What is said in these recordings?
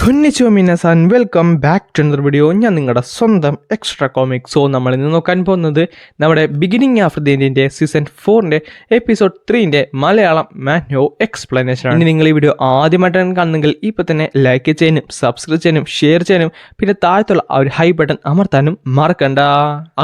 Konnichiwa minasan, welcome back to another video. ഞാൻ നിങ്ങളുടെ സ്വന്തം എക്സ്ട്രാ കോമിക്. സോ നമ്മൾ ഇന്ന് നോക്കാൻ പോകുന്നത് നമ്മുടെ ബിഗിനിങ് ആഫ്റ്റർ ദി എൻഡിൻ്റെ season 4 episode 3 Malayalam manhwa explanation ആണ്. ഇനി നിങ്ങൾ ഈ വീഡിയോ ആദ്യമായിട്ടാണ് കാണുന്നെങ്കിൽ ഇപ്പോൾ തന്നെ ലൈക്ക് ചെയ്യാനും സബ്സ്ക്രൈബ് ചെയ്യാനും ഷെയർ ചെയ്യാനും പിന്നെ താഴത്തുള്ള ആ ഒരു ഹൈ ബട്ടൺ അമർത്താനും മറക്കണ്ട.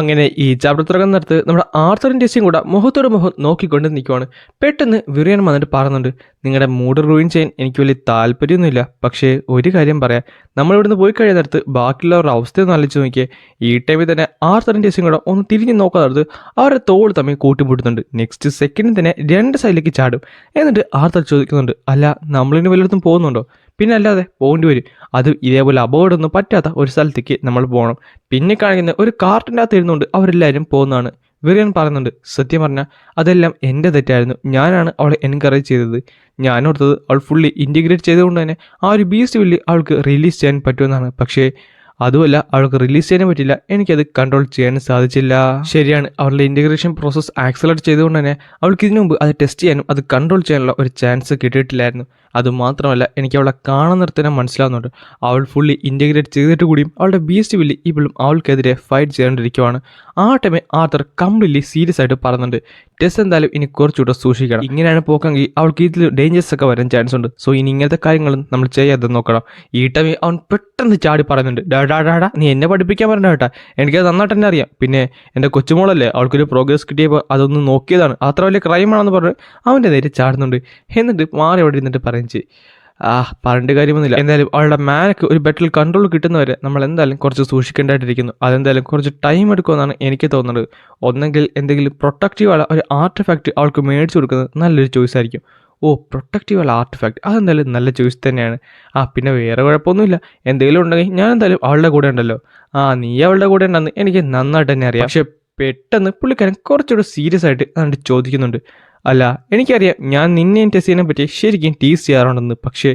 അങ്ങനെ ഈ ചാപ്റ്റർ തുറക്കുന്നിടത്ത് നമ്മുടെ ആർത്തറും ടെസ്സിയും കൂടെ മുഖത്തോട് മുഖം നോക്കിക്കൊണ്ട് നിൽക്കുവാണ്. പെട്ടെന്ന് വിറിയൻ വന്നിട്ട് പറയുന്നുണ്ട്, നിങ്ങളുടെ മൂഡ് റൂയിൻ ചെയ്യാൻ എനിക്ക് വലിയ താല്പര്യമൊന്നുമില്ല, പക്ഷേ ഒരു കാര്യം പറയാം, നമ്മളിവിടുന്ന് പോയി കഴിയുന്നിടത്ത് ബാക്കിയുള്ളവരുടെ അവസ്ഥയൊന്നും ആലോചിച്ച് നോക്കിയേ. ഈ ടൈമിൽ തന്നെ ആർത്തറും ടെസ്സിയും കൂടെ ഒന്ന് തിരിഞ്ഞ് നോക്കാത്തടത്ത് അവരുടെ തോൾ തമ്മിൽ കൂട്ടിമുട്ടുന്നുണ്ട്. നെക്സ്റ്റ് സെക്കൻഡിൽ തന്നെ രണ്ട് സൈഡിലേക്ക് ചാടും. എന്നിട്ട് ആർത്തർ ചോദിക്കുന്നുണ്ട്, അല്ല നമ്മളിന് വല്ലയിടത്തും പോകുന്നുണ്ടോ? പിന്നെ അല്ലാതെ പോകേണ്ടി വരും, അത് ഇതേപോലെ അപകടമൊന്നും പറ്റാത്ത ഒരു സ്ഥലത്തേക്ക് നമ്മൾ പോകണം. പിന്നെ കാണിക്കുന്ന ഒരു കാർട്ടിൻ്റെ അകത്ത് ഇരുന്നുകൊണ്ട് അവരെല്ലാവരും പോകുന്നതാണ്. വിറിയൻ പറയുന്നുണ്ട്, സത്യം പറഞ്ഞാൽ അതെല്ലാം എൻ്റെ തെറ്റായിരുന്നു, ഞാനാണ് അവളെ എൻകറേജ് ചെയ്തത്. ഞാനോർത്തത് അവൾ ഫുള്ളി ഇൻറ്റിഗ്രേറ്റ് ചെയ്തുകൊണ്ട് തന്നെ ആ ഒരു ബീസ്റ്റ് വില്ലി അവൾക്ക് റിലീസ് ചെയ്യാൻ പറ്റുമെന്നാണ്. പക്ഷേ അതുമല്ല, അവൾക്ക് റിലീസ് ചെയ്യാനും പറ്റില്ല, എനിക്കത് കൺട്രോൾ ചെയ്യാനും സാധിച്ചില്ല. ശരിയാണ്, അവളുടെ ഇൻറ്റിഗ്രേഷൻ പ്രോസസ്സ് ആക്സലറേറ്റ് ചെയ്തുകൊണ്ട് തന്നെ അവൾക്ക് ഇതിനു മുമ്പ് അത് ടെസ്റ്റ് ചെയ്യാനും അത് കൺട്രോൾ ചെയ്യാനുള്ള ഒരു ചാൻസ് കിട്ടിയിട്ടില്ലായിരുന്നു. അതുമാത്രമല്ല, എനിക്ക് അവളെ കാണുന്നിടത്ത് തന്നെ മനസ്സിലാവുന്നുണ്ട്, അവൾ ഫുള്ളി ഇൻറ്റിഗ്രേറ്റ് ചെയ്തിട്ട് കൂടിയും അവളുടെ ബീസ്റ്റ് വില്ലി ഇപ്പോഴും അവൾക്കെതിരെ ഫൈറ്റ് ചെയ്തുകൊണ്ടിരിക്കുവാണ്. ആ ടൈമിൽ ആർത്തർ കംപ്ലീറ്റ്ലി സീരിയസ് ആയിട്ട് പറയുന്നുണ്ട്, ടെസ് എന്തായാലും ഇനി കുറച്ചുകൂടെ സൂക്ഷിക്കണം, ഇങ്ങനെയാണ് പോക്കെങ്കിൽ അവൾക്ക് ഇതിൽ ഡേഞ്ചേഴ്സ് ഒക്കെ വരാൻ ചാൻസ് ഉണ്ട്. സോ ഇനി ഇങ്ങനത്തെ കാര്യങ്ങളും നമ്മൾ ചെയ്യാതെ നോക്കണം. ഈ ടൈമിൽ അവൻ പെട്ടെന്ന് ചാടി പറയുന്നുണ്ട്, ഡാടാ നീ എന്നെ പഠിപ്പിക്കാൻ പറഞ്ഞ കേട്ടാ, എനിക്കത് നന്നായിട്ട് തന്നെ അറിയാം. പിന്നെ എൻ്റെ കൊച്ചുമോളല്ലേ, അവൾക്കൊരു പ്രോഗ്രസ് കിട്ടിയപ്പോൾ അതൊന്ന് നോക്കിയതാണ്, അത്ര വലിയ ക്രൈമാണെന്ന് പറഞ്ഞ് അവൻ്റെ നേരെ ചാടുന്നുണ്ട്. എന്നിട്ട് മാറി അവിടെ ഇരുന്നിട്ട് പറയും, പറഞ്ഞിട്ട് കാര്യമൊന്നുമില്ല, എന്തായാലും അവളുടെ മാനക്ക് ഒരു ബെറ്റർ കൺട്രോൾ കിട്ടുന്നവരെ നമ്മൾ എന്തായാലും കുറച്ച് സൂക്ഷിക്കേണ്ടതായിട്ടിരിക്കുന്നു. അതെന്തായാലും കുറച്ച് ടൈം എടുക്കുമെന്നാണ് എനിക്ക് തോന്നുന്നത്. ഒന്നെങ്കിൽ എന്തെങ്കിലും പ്രൊട്ടക്റ്റീവായ ഒരു ആർട്ടിഫാക്റ്റ് അവൾക്ക് മേടിച്ചു കൊടുക്കുന്നത് നല്ലൊരു ചോയ്സ് ആയിരിക്കും. പ്രൊട്ടക്റ്റീവ് ആർട്ടിഫാക്റ്റ്, അതെന്തായാലും നല്ല ചോയ്സ് തന്നെയാണ്. പിന്നെ വേറെ കുഴപ്പമൊന്നുമില്ല, എന്തെങ്കിലും ഉണ്ടെങ്കിൽ ഞാൻ എന്തായാലും അവളുടെ കൂടെ ഉണ്ടല്ലോ. നീ അവളുടെ കൂടെ ഉണ്ടെന്ന് എനിക്ക് നന്നായിട്ട് തന്നെ അറിയാം. പക്ഷെ പെട്ടെന്ന് പുള്ളിക്കാരൻ കുറച്ചുകൂടെ സീരിയസ് ആയിട്ട് അതുകൊണ്ട് ചോദിക്കുന്നുണ്ട്, അല്ല എനിക്കറിയാം ഞാൻ നിന്നെയും ടെസ്സിനെ പറ്റി ശരിക്കും ടീസ് ചെയ്യാറുണ്ടെന്ന്, പക്ഷേ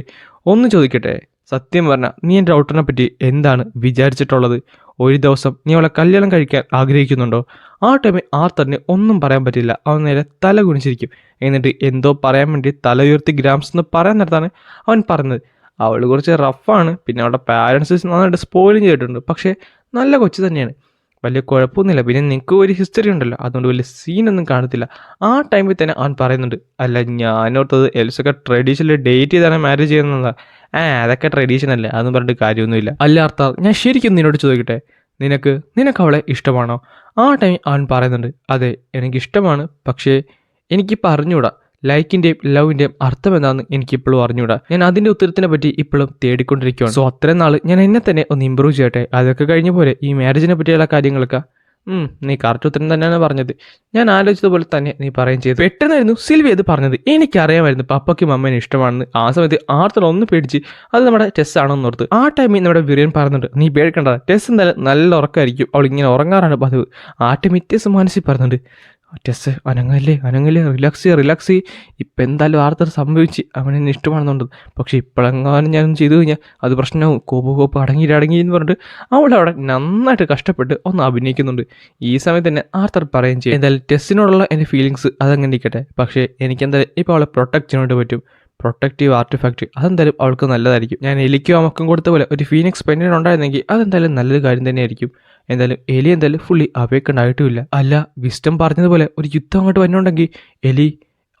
ഒന്ന് ചോദിക്കട്ടെ, സത്യം പറഞ്ഞാൽ നീ എൻ്റെ ഔട്ടറിനെ പറ്റി എന്താണ് വിചാരിച്ചിട്ടുള്ളത്? ഒരു ദിവസം നീ അവളെ കല്യാണം കഴിക്കാൻ ആഗ്രഹിക്കുന്നുണ്ടോ? ആ ടൈമിൽ ആർത്തറിന് ഒന്നും പറയാൻ പറ്റില്ല. അവൻ നേരെ തല കുനിച്ചിരിക്കും. എന്നിട്ട് എന്തോ പറയാൻ വേണ്ടി തല ഉയർത്തി ഗ്രാംസ് എന്ന് പറയാൻ നേരത്താണ് അവൻ പറഞ്ഞത്, അവൾ കുറച്ച് റഫാണ്, പിന്നെ അവളുടെ പാരൻസ് നന്നായിട്ട് സ്പോയിലും ചെയ്തിട്ടുണ്ട്, പക്ഷേ നല്ല കൊച്ചു തന്നെയാണ്, വലിയ കുഴപ്പമൊന്നുമില്ല, പിന്നെ നിനക്ക് ഒരു ഹിസ്റ്ററി ഉണ്ടല്ലോ, അതുകൊണ്ട് വലിയ സീനൊന്നും കാണത്തില്ല. ആ ടൈമിൽ തന്നെ അവൻ പറയുന്നുണ്ട്, അല്ല ഞാനോർത്തത് എൽസൊക്കെ ട്രഡീഷണലി ഡേറ്റ് ചെയ്താണ് മാരേജ് ചെയ്യുന്നതാണ്. അതൊക്കെ ട്രഡീഷൻ അല്ലേ, അതൊന്നും പറഞ്ഞിട്ട് കാര്യമൊന്നുമില്ല. അല്ല അർത്ഥം, ഞാൻ ശരിക്കും നിന്നോട് ചോദിക്കട്ടെ, നിനക്ക് അവളെ ഇഷ്ടമാണോ? ആ ടൈം അവൻ പറയുന്നുണ്ട്, അതെ എനിക്കിഷ്ടമാണ്, പക്ഷേ എനിക്കിപ്പോൾ അറിഞ്ഞൂടാ ലൈക്കിൻ്റെയും ലവിൻ്റെയും അർത്ഥം എന്താണെന്ന് എനിക്കിപ്പോഴും അറിഞ്ഞൂടാ. ഞാൻ അതിൻ്റെ ഉത്തരത്തിനെ പറ്റി ഇപ്പോഴും തേടിക്കൊണ്ടിരിക്കുകയാണ്. സോ അത്രയും നാൾ ഞാൻ എന്നെ തന്നെ ഒന്ന് ഇമ്പ്രൂവ് ചെയ്യട്ടെ, അതൊക്കെ കഴിഞ്ഞ പോലെ ഈ മാരേജിനെ പറ്റിയുള്ള കാര്യങ്ങളൊക്കെ. നീ കറക്റ്റ് ഉത്തരം തന്നെയാണ് പറഞ്ഞത്, ഞാൻ ആലോചിച്ചതുപോലെ തന്നെ നീ പറയുകയും ചെയ്തു. പെട്ടെന്നായിരുന്നു സിൽവി അത് പറഞ്ഞത്. എനിക്കറിയാമായിരുന്നു പപ്പയ്ക്കും അമ്മേനെ ഇഷ്ടമാണെന്ന്. ആ സമയത്ത് ആർത്തർ ഒന്ന് പേടിച്ച് അത് നമ്മുടെ ടെസ് ആണെന്ന് ഓർത്ത്. ആ ടൈമിൽ നമ്മുടെ വിറിയൻ പറയുന്നുണ്ട്, നീ പേടിക്കണ്ട, ടെസ് എന്തായാലും നല്ല ഉറക്കമായിരിക്കും, അവൾ ഇങ്ങനെ ഉറങ്ങാറാണ് പതിവ്. ആ ടൈം വ്യത്യാസം മനസ്സിൽ പറയുന്നുണ്ട്, ടെസ് അനങ്ങല്ലേ റിലാക്സ് ഇപ്പം എന്തായാലും ആർത്തർ സംഭവിച്ച് അവനെന്നെ ഇഷ്ടമാണെന്നുണ്ട്, പക്ഷേ ഇപ്പോഴെങ്ങാനും ഞാനൊന്നും ചെയ്തു കഴിഞ്ഞാൽ അത് പ്രശ്നമാവും, കോപ്പ് അടങ്ങി എന്ന് പറഞ്ഞിട്ട് അവളവിടെ നന്നായിട്ട് കഷ്ടപ്പെട്ട് ഒന്ന് അഭിനയിക്കുന്നുണ്ട്. ഈ സമയത്ത് തന്നെ ആർത്തർ പറയുകയും ചെയ്യും, എന്തായാലും ടെസ്സിനോടുള്ള എൻ്റെ ഫീലിങ്സ് അതങ്ങനെ ഇരിക്കട്ടെ, പക്ഷേ എനിക്കെന്തായാലും ഇപ്പോൾ അവളെ പ്രൊട്ടക്ട് ചെയ്യാനായിട്ട് പറ്റും. പ്രൊട്ടക്റ്റീവ് ആർട്ടിഫാക്റ്റ് അതെന്തായാലും അവൾക്ക് നല്ലതായിരിക്കും. ഞാൻ എലിക്കും അമ്മക്കും കൊടുത്ത പോലെ ഒരു ഫീനിക്സ് പെൻഡന്റ് ഉണ്ടായിരുന്നെങ്കിൽ അതെന്തായാലും നല്ലൊരു കാര്യം തന്നെയായിരിക്കും. എന്തായാലും എലി എന്തായാലും ഫുള്ളി അവേക്കണ്ടായിട്ടുമില്ല. അല്ല, വിസ്റ്റം പറഞ്ഞതുപോലെ ഒരു യുദ്ധം അങ്ങോട്ട് വരുന്നുണ്ടെങ്കിൽ എലി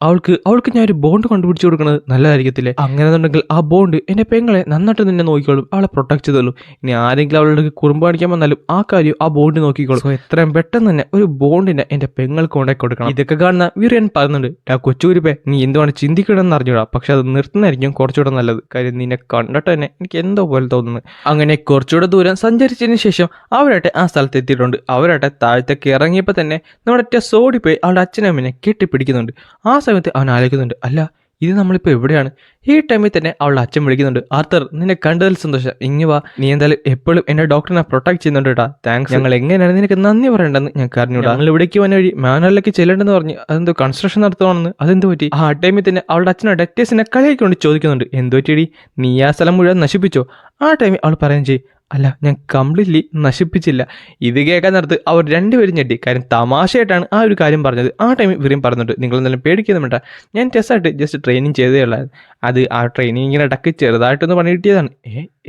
അവൾക്ക് ഞാൻ ഒരു ബോണ്ട് കണ്ടുപിടിച്ച് കൊടുക്കുന്നത് നല്ലതായിരിക്കത്തില്ലേ? അങ്ങനെന്നുണ്ടെങ്കിൽ ആ ബോണ്ട് എൻ്റെ പെങ്ങളെ നന്നായിട്ട് നിന്നെ നോക്കിക്കോളും, അവളെ പ്രൊട്ടക്ട് ചെയ്തോളും. ഇനി ആരെങ്കിലും അവളുടെ കുറുമ്പ് കാണിക്കാൻ വന്നാലും ആ കാര്യം ആ ബോണ്ട് നോക്കിക്കോളും. സോ എത്രയും പെട്ടെന്ന് തന്നെ ഒരു ബോണ്ടിനെ എൻ്റെ പെങ്ങൾക്ക് കൊണ്ടായി കൊടുക്കണം. ഇതൊക്കെ കാണുന്ന വിറിയൻ പറയുന്നുണ്ട്, കൊച്ചുകുരിപ്പേ നീ എന്തുവാണ് ചിന്തിക്കണമെന്ന് അറിഞ്ഞൂടാ, പക്ഷെ അത് നിർത്തുന്നതായിരിക്കും കുറച്ചുകൂടെ നല്ലത്, കാര്യം നിന്നെ കണ്ടിട്ട് തന്നെ എനിക്ക് എന്തോ പോലെ തോന്നുന്നു. അങ്ങനെ കുറച്ചുകൂടെ ദൂരം സഞ്ചരിച്ചതിന് ശേഷം അവരായിട്ട് ആ സ്ഥലത്ത് എത്തിയിട്ടുണ്ട്. അവരായിട്ട് താഴത്തേക്ക് ഇറങ്ങിയപ്പോൾ തന്നെ നമ്മുടെ ടെസ് ഓടിപ്പോയി അവളുടെ അച്ഛനമ്മനെ കെട്ടിപ്പിടിക്കുന്നുണ്ട്. ആ സമയത്ത് അവൻ ആലോചിക്കുന്നുണ്ട്, അല്ല ഇത് നമ്മളിപ്പോൾ എവിടെയാണ്? ഈ ടൈമിൽ തന്നെ അവളുടെ അച്ഛൻ വിളിക്കുന്നുണ്ട്, ആർത്തർ നിന്നെ കണ്ടതിൽ സന്തോഷം, ഇങ്ങ് വാ, നീ എന്തായാലും എപ്പോഴും എൻ്റെ ഡോക്ടറിനെ പ്രൊട്ടക്ട് ചെയ്യുന്നുണ്ട് കേട്ടാ, താങ്ക്സ്, ഞങ്ങൾ എങ്ങനെയാണ് നിനക്ക് നന്ദി പറയേണ്ടതെന്ന് ഞങ്ങൾക്ക് അറിഞ്ഞൂടാ, ഞങ്ങൾ ഇവിടേക്ക് വന്ന വഴി മാനുവലിലേക്ക് ചെല്ലേണ്ടെന്ന് പറഞ്ഞ് അതെന്തോ കൺസ്ട്രക്ഷൻ നടത്തുവാണെന്ന്, അതെന്ത് പറ്റി? ആ ടൈമിൽ തന്നെ അവളുടെ അച്ഛനോട് ടെസ്സിനെ കളിയാക്കൊണ്ട് ചോദിക്കുന്നുണ്ട്, എന്ത് പറ്റിയടി, നീ ആ സ്ഥലം മുഴുവൻ നശിപ്പിച്ചോ? ആ ടൈമിൽ അവൾ പറയുകയും ചെയ്യും, അല്ല ഞാൻ കംപ്ലീറ്റ്ലി നശിപ്പിച്ചില്ല. ഇത് കേൾക്കാൻ നേരത്ത് അവർ രണ്ടുപേരും ഞെട്ടി. കാര്യം തമാശയായിട്ടാണ് ആ ഒരു കാര്യം പറഞ്ഞത്. ആ ടൈമിൽ വിറിയം പറഞ്ഞിട്ട് നിങ്ങൾ എന്തെങ്കിലും പേടിക്കുന്നു വേണ്ട, ഞാൻ ടെസ്റ്റായിട്ട് ജസ്റ്റ് ട്രെയിനിങ് ചെയ്തേ ഉള്ളായിരുന്നു. അത് ആ ട്രെയിനിങ് ഇങ്ങനെ ഇടയ്ക്ക് ചെറുതായിട്ടൊന്ന് പണി കിട്ടിയതാണ്.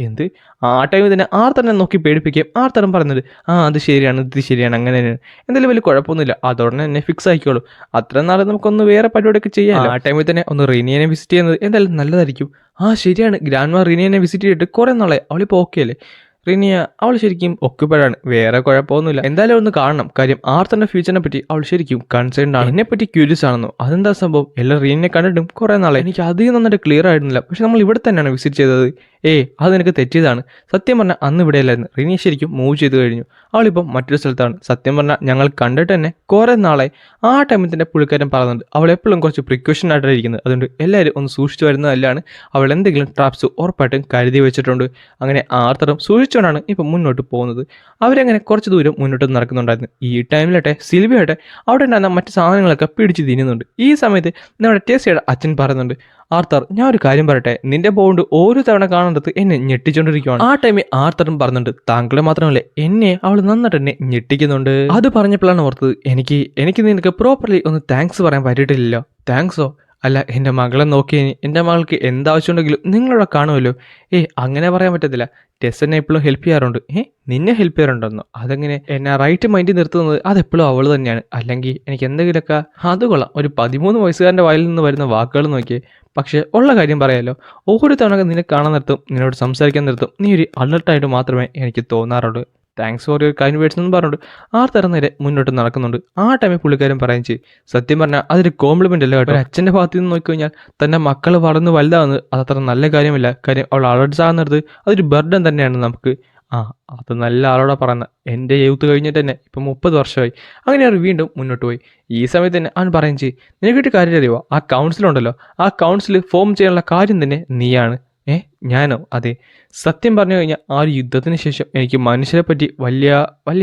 എന്ത്? ആ ടൈമിൽ തന്നെ ആർത്തറിനെ നോക്കി പേടിപ്പിക്കുകയും ആർത്തരം പറഞ്ഞത് അത് ശരിയാണ്, ഇത് ശരിയാണ്, അങ്ങനെ തന്നെയാണ്, എന്തായാലും വലിയ കുഴപ്പമൊന്നുമില്ല, അതോടനെ എന്നെ ഫിക്സ് ആയിക്കോളൂ, അത്ര നാളെ നമുക്കൊന്ന് വേറെ പരിപാടിയൊക്കെ ചെയ്യാം. ആ ടൈമിൽ തന്നെ ഒന്ന് റീനിയനെ വിസിറ്റ് ചെയ്യുന്നത് എന്തായാലും നല്ലതായിരിക്കും. ശരിയാണ്, ഗ്രാൻഡ്മാ റീനിയനെ വിസിറ്റ് ചെയ്തിട്ട് കുറേ നാളെ, അവളിപ്പോൾ ഓക്കെ അല്ലേ? റിനിയ അവൾ ശരിക്കും ഒക്യുപ്പൈഡാണ്, വേറെ കുഴപ്പമൊന്നുമില്ല, എന്തായാലും ഒന്ന് കാണണം. കാര്യം ആർത്തന്റെ ഫ്യൂച്ചറിനെ പറ്റി അവൾ ശരിക്കും കൺസേൺഡ് ആണ്, എന്നെ പറ്റി ക്യൂരിയസ് ആണെന്നോ. അതെന്താ സംഭവം? എല്ലാ റീനിനെ കണ്ടിട്ടും കുറേ നാളെ എനിക്ക് അധികം നന്നായിട്ട് ക്ലിയർ ആയിരുന്നില്ല. പക്ഷെ നമ്മൾ ഇവിടെ തന്നെയാണ് വിസിറ്റ് ചെയ്തത്. അത് നിനക്ക് തെറ്റിയതാണ്. സത്യം പറഞ്ഞാൽ അന്ന് ഇവിടെ അല്ലായിരുന്നു. റിനിയ ശരിക്കും മൂവ് ചെയ്ത് കഴിഞ്ഞു, അവളിപ്പം മറ്റൊരു സ്ഥലത്താണ്. സത്യം പറഞ്ഞാൽ ഞങ്ങൾ കണ്ടിട്ട് തന്നെ കുറേ നാളെ. ആ ടൈമിൽ തന്നെ പുള്ളിക്കാരൻ പറയുന്നുണ്ട് അവൾ എപ്പോഴും കുറച്ച് പ്രിക്കോഷൻ ആയിട്ടാണ് ഇരിക്കുന്നത്, അതുകൊണ്ട് എല്ലാവരും ഒന്ന് സൂക്ഷിച്ചു വരുന്നതല്ലാണ്. അവൾ എന്തെങ്കിലും ട്രാപ്സ് ഉറപ്പായിട്ടും കരുതി വെച്ചിട്ടുണ്ട്. അങ്ങനെ ആർത്തറും സൂക്ഷിച്ചുകൊണ്ടാണ് ഇപ്പം മുന്നോട്ട് പോകുന്നത്. അവരങ്ങനെ കുറച്ച് ദൂരം മുന്നോട്ട് നടക്കുന്നുണ്ടായിരുന്നു. ഈ ടൈമിലട്ടെ സിൽവിയാട്ടെ അവിടെ ഉണ്ടായിരുന്ന മറ്റു സാധനങ്ങളൊക്കെ പിടിച്ച് തിന്നുന്നുണ്ട്. ഈ സമയത്ത് നമ്മുടെ ടെസ്സിയുടെ അച്ഛൻ പറയുന്നുണ്ട്, ആർത്തർ ഞാൻ ഒരു കാര്യം പറയട്ടെ, നിന്റെ ബോണ്ട് ഓരോ തവണ കാണുന്നത് എന്നെ ഞെട്ടിച്ചോണ്ടിരിക്കുവാണ്. ആ ടൈമിൽ ആർത്തറും പറഞ്ഞിട്ടുണ്ട് താങ്കളെ മാത്രമല്ല എന്നെ അവൾ നന്നായിട്ട് എന്നെ ഞെട്ടിക്കുന്നുണ്ട്. അത് പറഞ്ഞപ്പോഴാണ് ഓർത്തത് എനിക്ക് നിനക്ക് പ്രോപ്പർലി ഒന്ന് താങ്ക്സ് പറയാൻ പറ്റിയിട്ടില്ലല്ലോ. താങ്ക്സോ? അല്ല, എൻ്റെ മകളെ നോക്കി എൻ്റെ മകൾക്ക് എന്താവശ്യമുണ്ടെങ്കിലും നിങ്ങളിവിടെ കാണുമല്ലോ. അങ്ങനെ പറയാൻ പറ്റത്തില്ല. ടെസ് എന്നെ എപ്പോഴും ഹെൽപ്പ് ചെയ്യാറുണ്ട്. നിന്നെ ഹെൽപ്പ് ചെയ്യാറുണ്ടെന്നോ? അതെങ്ങനെ? എന്നെ റൈറ്റ് മൈൻഡിൽ നിർത്തുന്നത് അതെപ്പോഴും അവൾ തന്നെയാണ്. അല്ലെങ്കിൽ എനിക്ക് എന്തെങ്കിലുമൊക്കെ അത് കൊള്ളാം. ഒരു 13 വയസ്സുകാരൻ്റെ വായിൽ നിന്ന് വരുന്ന വാക്കുകൾ നോക്കിയേ. പക്ഷേ ഉള്ള കാര്യം പറയാമല്ലോ, ഓരോ തവണ നിന്നെ കാണാൻ നിർത്തും, നിന്നോട് സംസാരിക്കാൻ നിർത്തും, നീ ഒരു അലർട്ടായിട്ട് മാത്രമേ എനിക്ക് തോന്നാറുള്ളൂ. Thanks for your kind words എന്ന് പറഞ്ഞുകൊണ്ട് ആർത്തർ നേരെ മുന്നോട്ട് നടക്കുന്നുണ്ട്. ആ ടൈമിൽ പുള്ളിക്കാരൻ പറയും ചെയ്യും, സത്യം പറഞ്ഞാൽ അതൊരു കോംപ്ലിമെൻ്റ് അല്ല കേട്ടോ. ഒരു അച്ഛൻ്റെ ഭാഗത്ത് നിന്ന് നോക്കിക്കഴിഞ്ഞാൽ തൻ്റെ മക്കൾ വളർന്ന് വലുതാവുന്നത് അതത്ര നല്ല കാര്യമില്ല. കാര്യം അവൾ അലർട്ട്സ് ആകുന്നിടത്ത് അതൊരു ബർഡൻ തന്നെയാണ് നമുക്ക്. അത് നല്ല ആളോടെ പറയുന്നത്. എൻ്റെ യൂത്ത് കഴിഞ്ഞിട്ട് തന്നെ ഇപ്പം 30 വർഷമായി. അങ്ങനെ അവർ വീണ്ടും മുന്നോട്ട് പോയി. ഈ സമയത്ത് തന്നെ അവൻ പറയും ചെയ്യും, നിനക്കിട്ട് കാര്യം അറിയുമോ, ആ കൗൺസിലുണ്ടല്ലോ, ആ കൗൺസിൽ ഫോം ചെയ്യാനുള്ള കാര്യം തന്നെ നീയാണ്. ഞാനോ? അതെ. സത്യം പറഞ്ഞു കഴിഞ്ഞാൽ ആ ഒരു യുദ്ധത്തിന് ശേഷം എനിക്ക് മനുഷ്യരെ പറ്റി വലിയ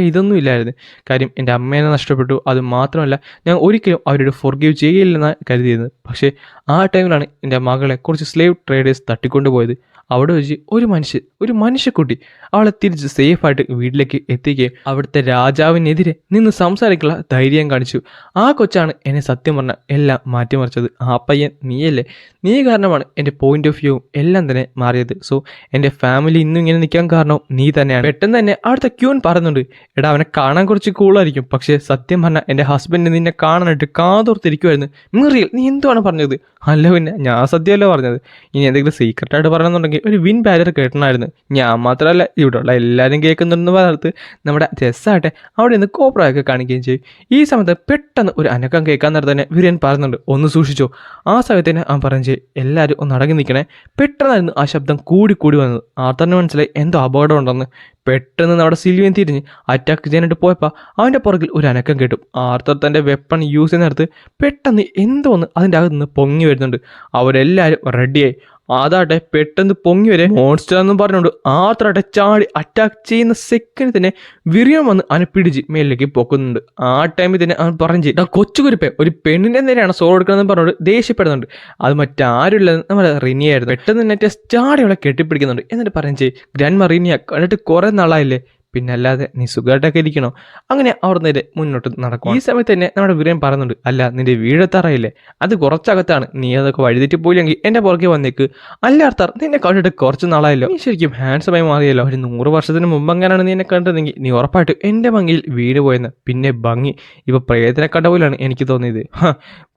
ഇതൊന്നും ഇല്ലായിരുന്നു. കാര്യം എൻ്റെ അമ്മേനെ നഷ്ടപ്പെട്ടു. അത് മാത്രമല്ല ഞാൻ ഒരിക്കലും അവരോട് ഫോർഗീവ് ചെയ്യില്ലെന്നാണ് കരുതിയിരുന്നത്. പക്ഷേ ആ ടൈമിലാണ് എൻ്റെ മകളെ കുറച്ച് സ്ലേവ് ട്രേഡേഴ്സ് തട്ടിക്കൊണ്ടുപോയത്. അവിടെ വെച്ച് ഒരു മനുഷ്യക്കുട്ടി അവളെ തിരിച്ച് സേഫായിട്ട് വീട്ടിലേക്ക് എത്തിക്കുകയും അവിടുത്തെ രാജാവിനെതിരെ നിന്ന് സംസാരിക്കാനുള്ള ധൈര്യം കാണിച്ചു. ആ കൊച്ചാണ് എന്നെ സത്യം പറഞ്ഞാൽ എല്ലാം മാറ്റിമറിച്ചത്. ആ പയ്യൻ നീയല്ലേ, നീ കാരണമാണ് എൻ്റെ പോയിന്റ് ഓഫ് വ്യൂവും എല്ലാം തന്നെ മാറിയത്. സോ എൻ്റെ ഫാമിലി ഇന്നും ഇങ്ങനെ നിൽക്കാൻ കാരണം നീ തന്നെയാണ്. പെട്ടെന്ന് തന്നെ അവിടുത്തെ ക്യൂൻ പറയുന്നുണ്ട്, എടാ അവനെ കാണാൻ കുറച്ച് കൂളായിരിക്കും, പക്ഷേ സത്യം പറഞ്ഞാൽ എൻ്റെ ഹസ്ബൻഡ് നിന്നെ കാണാനായിട്ട് കാതോർത്തിരിക്കുമായിരുന്നു. മിറിയൽ നീ എന്തുവാണ് പറഞ്ഞത്? അല്ല പിന്നെ ഞാൻ സത്യമല്ലോ പറഞ്ഞത്. ഇനി എന്തെങ്കിലും സീക്രട്ടായിട്ട് പറയണമെന്നുണ്ടെങ്കിൽ ഒരു വിൻ ബാരിയർ കേട്ടണമായിരുന്നു. ഞാൻ മാത്രമല്ല ഇവിടെയുള്ള എല്ലാവരും കേൾക്കുന്നുണ്ടെന്ന് പറഞ്ഞിട്ട് നമ്മുടെ ചെസ്സാട്ടെ അവിടെ നിന്ന് കോപ്രയൊക്കെ കാണിക്കുകയും ചെയ്യും. ഈ സമയത്ത് പെട്ടെന്ന് ഒരു അനക്കം കേൾക്കാൻ നേരത്തെ തന്നെ വിരൻ പറയുന്നുണ്ട്, ഒന്ന് സൂക്ഷിച്ചോ. ആ സമയത്ത് തന്നെ അവൻ പറഞ്ഞു ചെയ്യും, എല്ലാവരും ഒന്ന് അടങ്ങി നിൽക്കണേ. പെട്ടെന്നായിരുന്നു ആ ശബ്ദം കൂടി വന്നത്. ആർത്തറിന് മനസ്സിലായി എന്തോ അപകടം ഉണ്ടെന്ന്. പെട്ടെന്ന് നമ്മുടെ സിൽവിയൻ തിരിഞ്ഞ് അറ്റാക്ക് ചെയ്യാനായിട്ട് പോയപ്പോൾ അവൻ്റെ പുറകിൽ ഒരു അനക്കം കേട്ടു. ആർത്തർ തൻ്റെ വെപ്പൺ യൂസ് ചെയ്യുന്നിടത്ത് പെട്ടെന്ന് എന്തോന്ന് അതിൻ്റെ അകത്ത് നിന്ന് പൊങ്ങി വരുന്നുണ്ട്. അവരെല്ലാവരും റെഡിയായി. അതാട്ടെ പെട്ടെന്ന് പൊങ്ങി വരെ മോൺസ്റ്റർ എന്നും പറഞ്ഞുകൊണ്ട് ആർത്തറാട്ടെ ചാടി അറ്റാക്ക് ചെയ്യുന്ന സെക്കൻഡ് തന്നെ വിറിയം വന്ന് അവനെ പിടിച്ച് മേലിലേക്ക് പൊക്കുന്നുണ്ട്. ആ ടൈമിൽ തന്നെ അവൻ പറഞ്ഞു ചെയ്യും, കൊച്ചുകുരിപ്പേ ഒരു പെണ്ണിൻ്റെ നേരെയാണ് സോൾ എടുക്കണമെന്ന് പറഞ്ഞുകൊണ്ട് ദേഷ്യപ്പെടുന്നുണ്ട്. അത് മറ്റാരുമില്ല, നമ്മുടെ റിനിയായിരുന്നു. പെട്ടെന്ന് തന്നെ ചാടി അവളെ കെട്ടിപ്പിടിക്കുന്നുണ്ട്. എന്നിട്ട് പറഞ്ഞു ചെയ്യും, ഗ്രാൻഡ്മാ റിനിയ കണ്ടിട്ട് കുറേ നാളായില്ലേ, പിന്നെ അല്ലാതെ നീ സുഖമായിട്ടൊക്കെ ഇരിക്കണോ? അങ്ങനെ അവിടെ നേരെ മുന്നോട്ട് നടക്കും. ഈ സമയത്ത് തന്നെ നമ്മുടെ വീരൻ പറയുന്നുണ്ട്, അല്ല നിന്റെ വീടെത്താറായില്ലേ, അത് കുറച്ചകത്താണ്, നീ അതൊക്കെ വഴിതെറ്റി പോയില്ലെങ്കിൽ എൻ്റെ പുറകെ വന്നേക്ക്. അല്ല അർത്ഥാർ നിന്നെ കണ്ടിട്ട് കുറച്ച് നാളായല്ലോ, നീ ശരിക്കും ഹാൻഡ്സമായി മാറിയല്ലോ. ഒരു 100 വർഷത്തിന് മുമ്പ് അങ്ങനെയാണ് നീ എന്നെ കണ്ടതെങ്കിൽ നീ ഉറപ്പായിട്ടും എൻ്റെ ഭംഗിയിൽ വീട് പോയെന്ന്. പിന്നെ ഭംഗി ഇപ്പൊ പ്രേതനെ കണ്ട പോലെയാണ് എനിക്ക് തോന്നിയത്.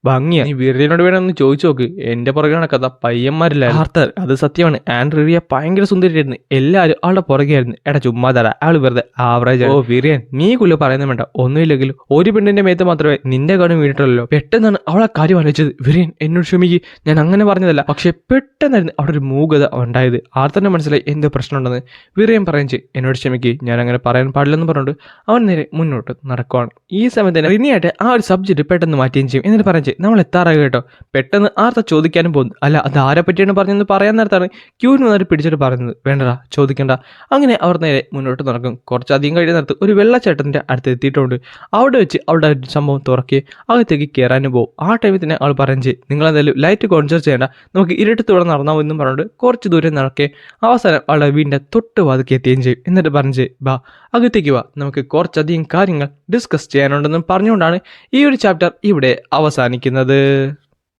ഭംഗിയാ, നീ വിറിയനോട് വേണമെന്ന് ചോദിച്ചു നോക്ക്, എൻ്റെ പുറകെ നടക്കാത്ത പയ്യന്മാരില്ല. ആർത്തർ അത് സത്യമാണ്, ആൻഡ് റിയ ഭയങ്കര സുന്ദരിയായിരുന്നു, എല്ലാവരും അവളുടെ പുറകെയായിരുന്നു. എടാ ചുമ്മാ തരാ, അവൾ വെറുതെ ആവറേജ്. ഓ വിറിയൻ നീ കുല്ല പറയുന്നത് വേണ്ട, ഒന്നുമില്ലെങ്കിലും ഒരു പെണ്ണിന്റെ മേത്ത് മാത്രമേ നിന്റെ കാണും വീണിട്ടുള്ളല്ലോ. പെട്ടെന്നാണ് അവളെ കാര്യം ആലോചിച്ചത്. വിറിയൻ എന്നോട് ക്ഷമിക്ക്, ഞാൻ അങ്ങനെ പറഞ്ഞതല്ല. പക്ഷെ പെട്ടെന്നായിരുന്നു അവിടെ ഒരു മൂകത ഉണ്ടായത്. ആർത്തറിന് മനസ്സിലായി എന്തോ പ്രശ്നമുണ്ടെന്ന്. വിറിയൻ പറയും ചെയ്യും, എന്നോട് ക്ഷമിക്ക്, ഞാൻ അങ്ങനെ പറയാൻ പാടില്ലെന്ന് പറഞ്ഞുകൊണ്ട് അവൻ നേരെ മുന്നോട്ട് നടക്കുവാണ്. ഈ സമയത്ത് തന്നെ റിനിയായിട്ട് ആ ഒരു സബ്ജക്റ്റ് പെട്ടെന്ന് മാറ്റുകയും ചെയ്യും. എന്നിട്ട് പറയും ചെയ്യും നമ്മൾ എത്താറായി കേട്ടോ. പെട്ടെന്ന് ആർത്ത ചോദിക്കാനും പോകുന്നു. അല്ല അത് ആരെ പറ്റിയാണ് പറഞ്ഞെന്ന് പറയാൻ നേരത്താണ് ക്യൂവിന് നേരെ പിടിച്ചിട്ട് പറയുന്നത് വേണ്ടടാ ചോദിക്കണ്ട. അങ്ങനെ അവർ നേരെ മുന്നോട്ട് നടക്കും. കുറച്ചധികം കഴിഞ്ഞ നേരത്ത് ഒരു വെള്ളച്ചാട്ടത്തിൻ്റെ അടുത്ത് എത്തിയിട്ടുണ്ട്. അവിടെ വെച്ച് അവിടെ ഒരു സംഭവം തുറക്കുകയും അകത്തേക്ക് കയറാനും പോകും. ആ ടൈമിൽ തന്നെ അവൾ പറയും ചെയ്യും നിങ്ങളെന്തായാലും ലൈറ്റ് കോൺസെൻട്രേറ്റ് ചെയ്യേണ്ട, നമുക്ക് ഇരുട്ടത്തൂടെ നടന്നാവും എന്നും പറഞ്ഞിട്ട് കുറച്ച് ദൂരം നടക്കുകയും അവസാനം അവളുടെ വീടിൻ്റെ തൊട്ട് വാതിക്ക് എത്തുകയും ചെയ്യും. എന്നിട്ട് പറഞ്ഞ് ബാ അകത്തേക്ക് വാ, നമുക്ക് കുറച്ചധികം കാര്യങ്ങൾ ഡിസ്കസ് ചെയ്യാനുണ്ടെന്നും പറഞ്ഞുകൊണ്ടാണ് ഈ ഒരു ചാപ്റ്റർ ഇവിടെ അവസാനിക്കുന്നത്.